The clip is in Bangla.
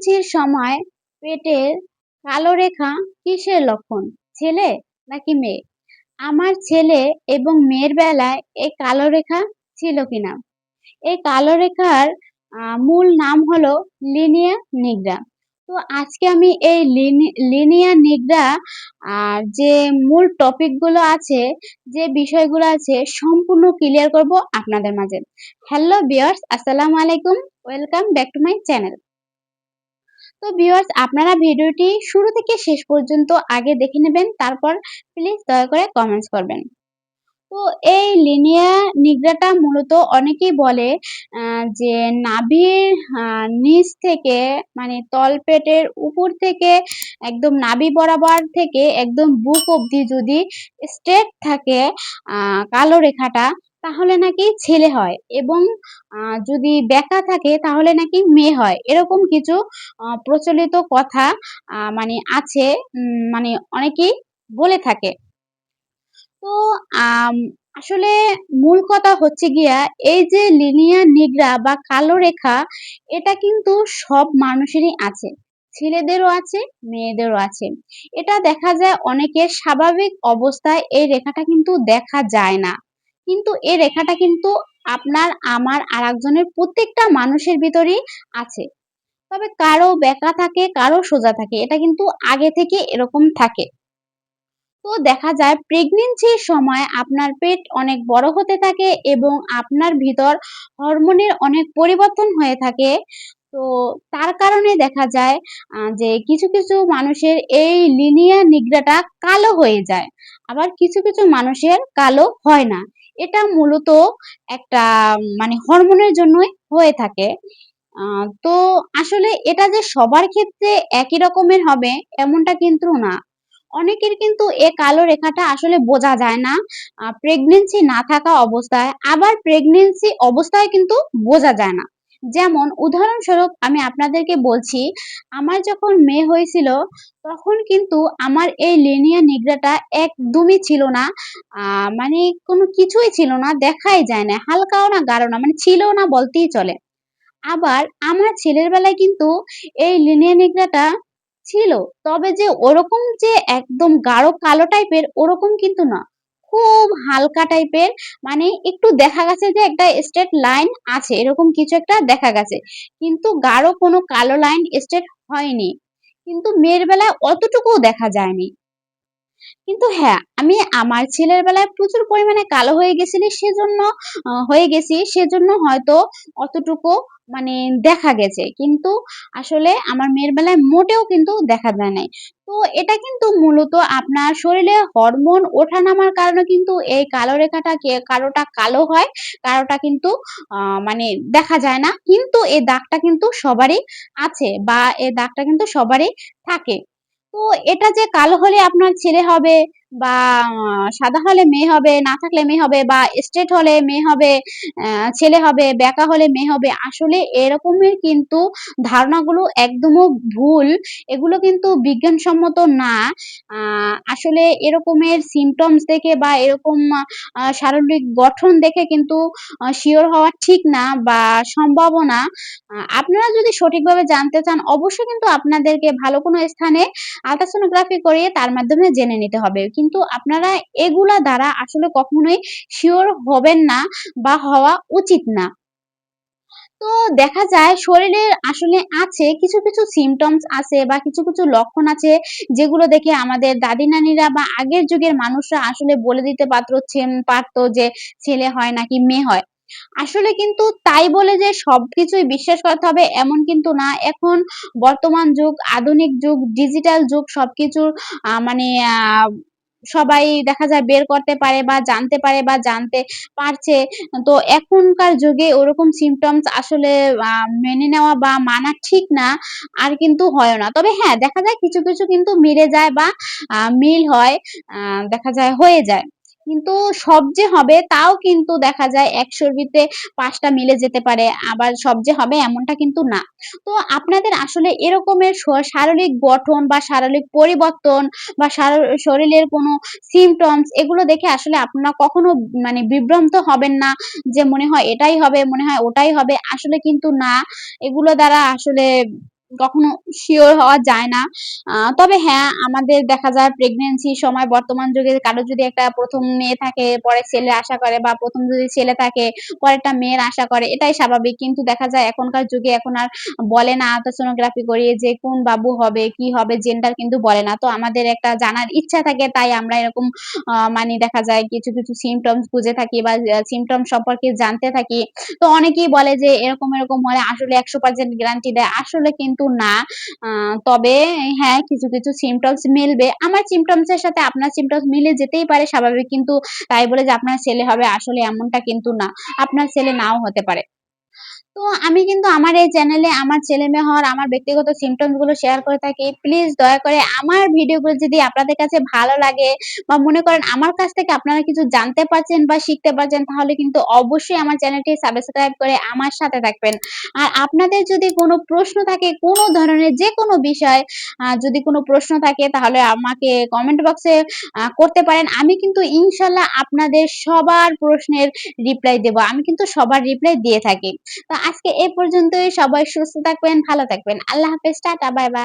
প্রেগন্যান্সির সময় পেটের কালো রেখা কিসের লক্ষণ? ছেলে নাকি মেয়ে? আমার ছেলে এবং মেয়ের বেলায় এই কালো রেখা ছিল কিনা? এই কালো রেখার মূল নাম হলো লিনিয়া নিগ্রা। তো আজকে আমি এই লিনিয়া নিগ্রা যে মূল টপিক গুলো আছে, যে বিষয়গুলো আছে সম্পূর্ণ ক্লিয়ার করব আপনাদের মাঝে। হ্যালো ভিউয়ার্স, আসসালামু আলাইকুম। Welcome back to my channel. তো ভিউয়ার্স, আপনারা ভিডিওটি শুরু থেকে শেষ পর্যন্ত আগে দেখে নেবেন, তারপর প্লিজ দয়া করে কমেন্টস করবেন। তো এই লিনিয়া নিগ্রাটা মূলত অনেকেই বলে যে নাভির নিচ থেকে, মানে তলপেটের উপর থেকে একদম নাভি বরাবর থেকে একদম বুক অবধি যদি স্ট্রেট থাকে কালো রেখাটা, তাহলে নাকি ছেলে হয়, এবং যদি বেঁকা থাকে তাহলে নাকি মেয়ে হয়। এরকম কিছু প্রচলিত কথা মানে আছে, মানে অনেকেই বলে থাকে। তো আম আসলে মূল কথা হচ্ছে গিয়া, এই যে লিনিয়া নিগ্রা বা কালো রেখা, এটা কিন্তু সব মানুষেরই আছে। ছেলেদেরও আছে, মেয়েদেরও আছে। এটা দেখা যায় অনেকের স্বাভাবিক অবস্থায় এই রেখাটা কিন্তু দেখা যায় না। কিন্তু এই রেখাটা কিন্তু আপনার, আমার, আরেকজনের, প্রত্যেকটা মানুষের ভিতরেই আছে। তবে কারো বেঁকা থাকে, কারো সোজা থাকে। এটা কিন্তু আগে থেকে এরকম থাকে। তো দেখা যায় প্রেগনেন্সির সময় আপনার পেট অনেক বড় হতে থাকে এবং আপনার ভিতর হরমোনের অনেক পরিবর্তন হয়ে থাকে। তো তার কারণে দেখা যায় যে কিছু কিছু মানুষের এই লিনিয়া নিগ্রাটা কালো হয়ে যায়, আবার কিছু কিছু মানুষের কালো হয় না। এটা মূলত একটা মানে হরমোনের জন্যই হয়ে থাকে। তো আসলে এটা যে সবার ক্ষেত্রে একই রকমের হবে এমনটা কিন্তু না। অনেকের কিন্তু এ কালো রেখাটা আসলে বোঝা যায় না প্রেগনেন্সি না থাকা অবস্থায়, আবার প্রেগনেন্সি অবস্থায় কিন্তু বোঝা যায় না। যেমন উদাহরণস্বরূপ আমি আপনাদেরকে বলছি, আমার যখন মেয়ে হয়েছিল তখন কিন্তু আমার এই লিনিয়া নিগ্রাটা একদমই ছিল না। মানে কোনো কিছুই ছিল না, দেখাই যায় না, হালকাও না গাঢ় না, মানে ছিল না বলতেই চলে। আবার আমার ছেলের বেলায় কিন্তু এই লিনিয়া নিগ্রাটা ছিল। তবে যে ওরকম যে একদম গাঢ় কালো টাইপের ওরকম কিন্তু না। খুব হালকা টাইপের, মানে একটু দেখা গেছে যে একটা স্ট্রেট লাইন আছে, এরকম কিছু একটা দেখা গেছে। কিন্তু গাঢ় কোনো কালো লাইন স্ট্রেট হয়নি। কিন্তু মেয়ের বেলায় অতটুকুও দেখা যায়নি। কিন্তু হ্যাঁ, আমি আমার ছেলের বেলায় প্রচুর পরিমাণে কালো হয়ে গেছি সেজন্য হয়তো অতটুকু মানে দেখা গেছে। কিন্তু আসলে আমার মেয়ের বেলায় মোটেও কিন্তু দেখা যায় নাই। তো এটা কিন্তু মূলত আপনার শরীরে হরমোন ওঠানামার কারণে কিন্তু এই কালো রেখাটা কারোটা কালো হয়, কারোটা কিন্তু মানে দেখা যায় না। কিন্তু এই দাগটা কিন্তু সবারই আছে, বা এই দাগটা কিন্তু সবারই থাকে। তো এটা যে কালো হলে আপনার ছেলে হবে, বা সাদা হলে মেয়ে হবে, না থাকলে মেয়ে হবে, বা স্ট্রেট হলে মেয়ে হবে, ছেলে হবে, বেঁকা হলে মেয়ে হবে, আসলে এরকমের কিন্তু ধারণাগুলো একদমও ভুল। এগুলো কিন্তু বিজ্ঞানসম্মত না। আসলে এরকমের সিম্পটমস দেখে বা এরকম শারীরিক গঠন দেখে কিন্তু শিওর হওয়া ঠিক না বা সম্ভবও না। আপনারা যদি সঠিকভাবে জানতে চান, অবশ্যই কিন্তু আপনাদেরকে ভালো কোনো স্থানে আল্ট্রাসোনোগ্রাফি করিয়ে তার মাধ্যমে জেনে নিতে হবে। কিন্তু আপনারা এগুলা দ্বারা আসলে কখনোই সিওর হবেন না, বা হওয়া উচিত না। তো দেখা যায় শরীরের আসলে আছে কিছু কিছু সিম্পটমস আছে বা কিছু কিছু লক্ষণ আছে, যেগুলো দেখে আমাদের দাদি নানিরা বা আগের যুগের মানুষরা আসলে বলে দিতে পারতো যে ছেলে হয় নাকি মেয়ে হয়। আসলে কিন্তু তাই বলে যে সবকিছুই বিশ্বাস করতে হবে এমন কিন্তু না। এখন বর্তমান যুগ, আধুনিক যুগ, ডিজিটাল যুগ, সবকিছুর মানে সবাই দেখা যায় বের করতে পারে বা জানতে পারে বা জানতে পারছে। তো এখনকার যুগে ওরকম সিম্পটমস আসলে মেনে নেওয়া বা মানা ঠিক না, আর কিন্তু হয়ও না। তবে হ্যাঁ, দেখা যায় কিছু কিছু কিন্তু মিলে যায় বা মিল হয়, দেখা যায় হয়ে যায়। কিন্তু সব যে হবে তাও কিন্তু দেখা যায় ১০০ র ভিতরে ৫ টা মিলে যেতে পারে। আবার সব যে হবে এমনটা কিন্তু না। তো আপনাদের আসলে এরকমের শারীরিক গঠন বা শারীরিক পরিবর্তন বা শরীরের কোনো সিম্পটমস, এগুলো দেখে আসলে আপনারা কখনো মানে বিভ্রান্ত হবেন না, যে মনে হয় এটাই হবে, মনে হয় ওটাই হবে। আসলে কিন্তু না। এগুলো দ্বারা আসলে কখনো শিওর হওয়া যায় না। তবে হ্যাঁ, আমাদের দেখা যায় প্রেগন্যান্সির সময় বর্তমান যুগে কারো যদি একটা ১ম মেয়ে থাকে, পরে ছেলের আশা করে বা ১ম যদি ছেলে থাকে, পরেরটা মেয়ের আশা করে। এটাই স্বাভাবিক। কিন্তু দেখা যায় এখনকার যুগে এখন আর বলে না আল্ট্রাসোনোগ্রাফি করিয়ে যে কোন বাবু হবে, কি হবে জেন্ডার কিন্তু বলে না। তো আমাদের একটা জানার ইচ্ছা থাকে তাই আমরা এরকম মানে দেখা যায় কিছু সিম্পটমস বুঝে থাকি বা সিম্পটম সম্পর্কে জানতে থাকি। তো অনেকেই বলে যে এরকম হলে আসলে ১০০% গ্যারান্টি দেয়। আসলে কিন্তু না। আ তবে হ্যাঁ, কিছু সিম্পটমস মিলবে। আমার সিম্পটমস এর সাথে আপনার সিম্পটমস মিলে যেতেই পারে স্বাভাবিক। কিন্তু তাই বলে যে আপনার ছেলে হবে আসলে এমনটা কিন্তু না। আপনার ছেলে নাও হতে পারে। তো আমি কিন্তু আমার এই চ্যানেলে আমার ছেলে-মেয়ে হওয়ার আমার ব্যক্তিগত symptoms গুলো শেয়ার করে থাকি। প্লিজ দয়া করে আমার ভিডিওগুলো যদি আপনাদের কাছে ভালো লাগে বা মনে করেন আমার কাছ থেকে আপনারা কিছু জানতে পারছেন বা শিখতে পারছেন তাহলে কিন্তু অবশ্যই আমার চ্যানেলটি সাবস্ক্রাইব করে আমার সাথে থাকবেন। আর আপনাদের যদি কোনো প্রশ্ন থাকে কোনো ধরনের যেকোনো বিষয় যদি কোনো প্রশ্ন থাকে তাহলে আমাকে কমেন্ট বক্সে করতে পারেন। আমি কিন্তু ইনশাআল্লাহ আপনাদের সবার প্রশ্নের রিপ্লাই দেব। আমি কিন্তু সবার রিপ্লাই দিয়ে থাকি। তো আজকে এ পর্যন্তই। সবাই সুস্থ থাকবেন, ভালো থাকবেন। আল্লাহ হাফেজ। Tata, bye, by.